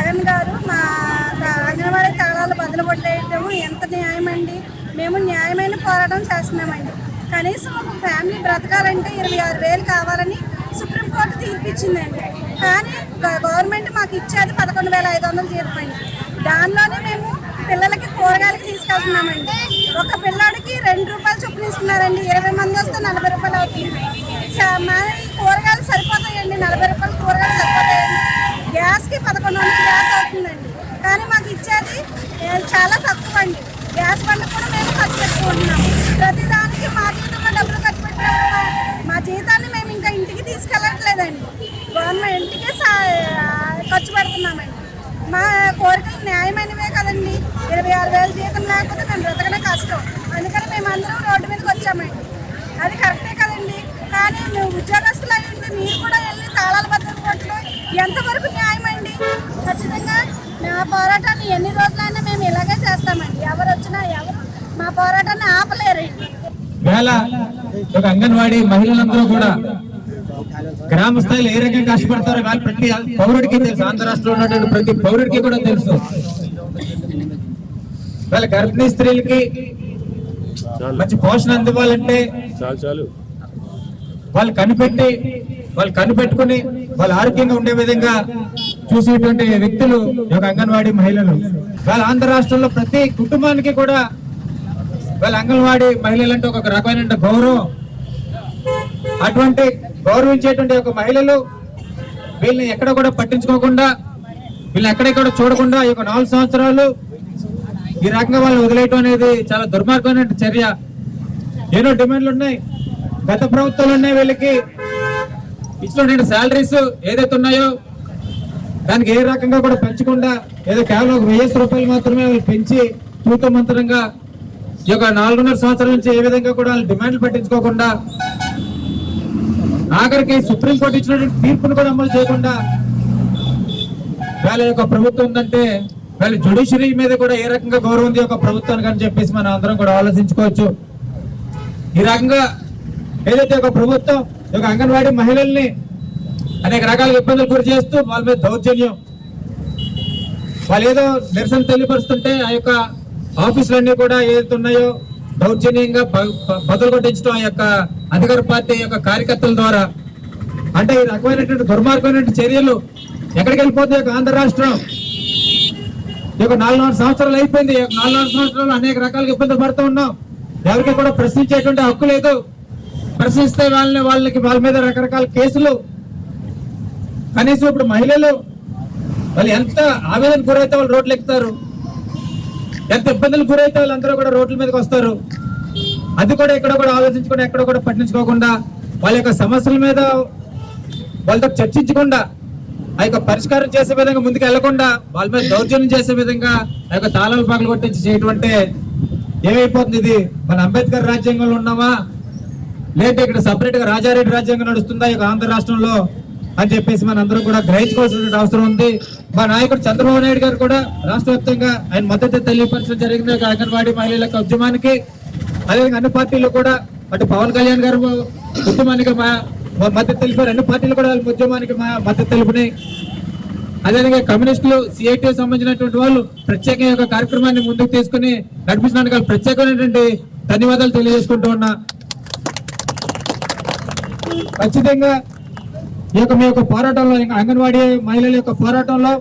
జగన్ గారు మా అంగన్వాడీ తాళాలు బదులు కొట్టేయటం ఎంత న్యాయం అండి. మేము న్యాయమైన పోరాటం చేస్తున్నామండి. కనీసం ఒక ఫ్యామిలీ బ్రతకాలంటే 26,000 కావాలని సుప్రీంకోర్టు తీర్పిచ్చిందండి. కానీ గవర్నమెంట్ మాకు ఇచ్చేది 11,500 తీర్పండి. దానిలోనే మేము పిల్లలకి కూరగాయలకి తీసుకెళ్తున్నామండి. ఒక పిల్లాడికి 2 రూపాయలు చొప్పున ఇస్తున్నారండి. 20 మంది వస్తే 40 రూపాయలు అవుతుంది. మా కూరగాయలు సరిపోతాయండి, 40 రూపాయలు కూరగాయలు సరిపోతాయండి. గ్యాస్కి 1100 గ్యాస్ అవుతుందండి. కానీ మాకు ఇచ్చేది చాలా తక్కువ అండి. గ్యాస్ బండ కూడా మేము ఖర్చు పెట్టుకుంటున్నాము. ప్రతిదానికి మా జీతంలో డబ్బులు ఖర్చు పెట్టినప్పుడు మా జీతాన్ని మేము ఇంకా ఇంటికి తీసుకెళ్ళట్లేదండి. గవర్నమెంట్కి ఖర్చు పెడుతున్నామండి. మా కోరికలు న్యాయమైనవే కదండి. 26,000 జీతం లేకపోతే మేము బ్రతకడం కష్టం. అందుకని మేము అందరం రోడ్డు మీదకి వచ్చామండి. అది కరెక్టే కదండి. కానీ మేము ఉద్యోగస్తులు అయి ఉంటే మీరు కూడా వెళ్ళి తాళాల బద్దలు కొట్లు ఎంతవరకు న్యాయం అండి. ఖచ్చితంగా మా పోరాటాన్ని ఎన్ని రోజులైనా మేము ఇలాగే చేస్తామండి. ఎవరు వచ్చినా ఎవరు మా పోరాటాన్ని ఆపలేరండి. అంగన్వాడీ మహిళలందరూ కూడా గ్రామ స్థాయిలో ఏ రకంగా కష్టపడతారో వాళ్ళు ప్రతి పౌరుడికి తెలుసు. ఆంధ్ర రాష్ట్రంలో ఉన్నటువంటి ప్రతి పౌరుడికి కూడా తెలుసు. వాళ్ళ గర్భిణీ స్త్రీలకి మంచి పోషణ అందివ్వాలంటే వాళ్ళు కనిపెట్టుకుని వాళ్ళు ఆరోగ్యంగా ఉండే విధంగా చూసేటువంటి వ్యక్తులు ఒక అంగన్వాడీ మహిళలు. వాళ్ళ ఆంధ్ర రాష్ట్రంలో ప్రతి కుటుంబానికి కూడా వాళ్ళ అంగన్వాడీ మహిళలంటే ఒక రకమైన గౌరవం. అటువంటి గౌరవించేటువంటి ఒక మహిళలు వీళ్ళని ఎక్కడ కూడా పట్టించుకోకుండా, వీళ్ళని ఎక్కడెక్కడ చూడకుండా ఈ 4 సంవత్సరాలు ఈ రకంగా వాళ్ళు వదిలేయటం అనేది చాలా దుర్మార్గమైన చర్య. ఎన్నో డిమాండ్లు ఉన్నాయి, గత ప్రభుత్వాలు ఉన్నాయి. వీళ్ళకి ఇచ్చినటువంటి శాలరీస్ ఏదైతే ఉన్నాయో దానికి ఏ రకంగా కూడా పెంచకుండా ఏదో కేవలం 1000 రూపాయలు మాత్రమే పెంచి తూతూ మంత్రంగా ఈ యొక్క 4.5 సంవత్సరాల నుంచి ఏ విధంగా కూడా డిమాండ్లు పట్టించుకోకుండా ఆఖరికి సుప్రీంకోర్టు ఇచ్చినటువంటి తీర్పును కూడా అమలు చేయకుండా వాళ్ళ యొక్క ప్రభుత్వం ఉందంటే వాళ్ళ జ్యుడిషియరీ మీద కూడా ఏ రకంగా గౌరవం ఉంది ఒక ప్రభుత్వానికి అని చెప్పేసి మనం అందరం కూడా ఆలోచించుకోవచ్చు. ఈ రకంగా ఏదైతే ఒక ప్రభుత్వం ఒక అంగన్వాడీ మహిళల్ని అనేక రకాల ఇబ్బందులు గురి చేస్తూ వాళ్ళ మీద దౌర్జన్యం, వాళ్ళు ఏదో నిరసన తెలియపరుస్తుంటే ఆ యొక్క ఆఫీసులన్నీ కూడా ఏదైతే ఉన్నాయో దౌర్జన్యంగా బదులు కొట్టించడం ఆ యొక్క అధికార పార్టీ యొక్క కార్యకర్తల ద్వారా. అంటే ఈ రకమైనటువంటి దుర్మార్గమైనటువంటి చర్యలు ఎక్కడికి వెళ్ళిపోతాయి? ఆంధ్ర రాష్ట్రం ఈ యొక్క 4.5 సంవత్సరాలు అయిపోయింది. 4.5 సంవత్సరాలు అనేక రకాలుగా ఇబ్బందులు పడుతూ ఉన్నాం. ఎవరికి కూడా ప్రశ్నించేటువంటి హక్కు లేదు. ప్రశ్నిస్తే వాళ్ళ మీద రకరకాల కేసులు. కనీసం ఇప్పుడు మహిళలు వాళ్ళు ఎంత ఆవేదన గురైతే వాళ్ళు రోడ్లు ఎక్కుతారు, ఎంత ఇబ్బందులు గురైతే వాళ్ళందరూ కూడా రోడ్ల మీదకి వస్తారు. అది కూడా ఎక్కడ కూడా ఆలోచించకుండా, ఎక్కడ కూడా పట్టించుకోకుండా, వాళ్ళ యొక్క సమస్యల మీద వాళ్ళతో చర్చించకుండా, ఆ యొక్క పరిష్కారం చేసే విధంగా ముందుకు వెళ్లకుండా వాళ్ళ మీద దౌర్జన్యం చేసే విధంగా ఆ యొక్క తాళాలు పగలు కొట్టించి చేయటం అంటే ఏమైపోతుంది? ఇది మన అంబేద్కర్ రాజ్యాంగంలో ఉన్నామా, లేదంటే ఇక్కడ సపరేట్ గా రాజారెడ్డి రాజ్యాంగం నడుస్తుందా ఈ ఆంధ్ర రాష్ట్రంలో అని చెప్పేసి మన అందరూ కూడా గ్రహించుకోవాల్సిన అవసరం ఉంది. మా నాయకుడు చంద్రబాబు నాయుడు గారు కూడా రాష్ట్ర వ్యాప్తంగా ఆయన మద్దతు తెలియపరచడం జరిగింది అంగన్వాడీ మహిళల ఉద్యమానికి. అదేవిధంగా అన్ని పార్టీలు కూడా, అటు పవన్ కళ్యాణ్ గారు ఉద్యమానికి మద్దతు తెలిపారు, అన్ని పార్టీలు కూడా ఉద్యమానికి మద్దతు తెలుపునాయి. అదేవిధంగా కమ్యూనిస్టులు, సిఐటి సంబంధించినటువంటి వాళ్ళు ప్రత్యేకంగా ఒక కార్యక్రమాన్ని ముందుకు తీసుకుని నడిపించడానికి ప్రత్యేకమైనటువంటి ధన్యవాదాలు తెలియజేసుకుంటూ ఉన్నా. ఖచ్చితంగా ఈ యొక్క మీ యొక్క పోరాటంలో, అంగన్వాడీ మహిళల యొక్క పోరాటంలో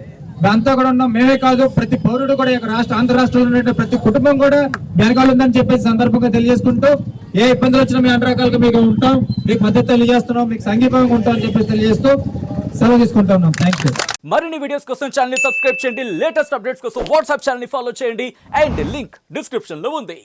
అంతా కూడా ఉన్నాం. మేమే కాదు, ప్రతి పౌరుడు కూడా ఆంధ్ర రాష్ట్రంలో ఉన్న ప్రతి కుటుంబం కూడా వెనకాల ఉందని చెప్పేసి సందర్భంగా తెలియజేసుకుంటూ, ఏ ఇబ్బందులు వచ్చినా మేము అన్ని రకాలుగా మీకు ఉంటాం, మీకు మద్దతు తెలియజేస్తున్నాం, మీకు సంఘీభావంగా ఉంటాం అని చెప్పేసి తెలియజేస్తూ సెలవు తీసుకుంటా ఉన్నాం. Thank you. మరిన్ని వీడియోస్ కోసం ఛానల్ ని సబ్స్క్రైబ్ చేయండి, లేటెస్ట్ అప్డేట్స్ కోసం వాట్సాప్ ఛానల్ ని ఫాలో చేయండి అండ్ లింక్ డిస్క్రిప్షన్ లో ఉంది.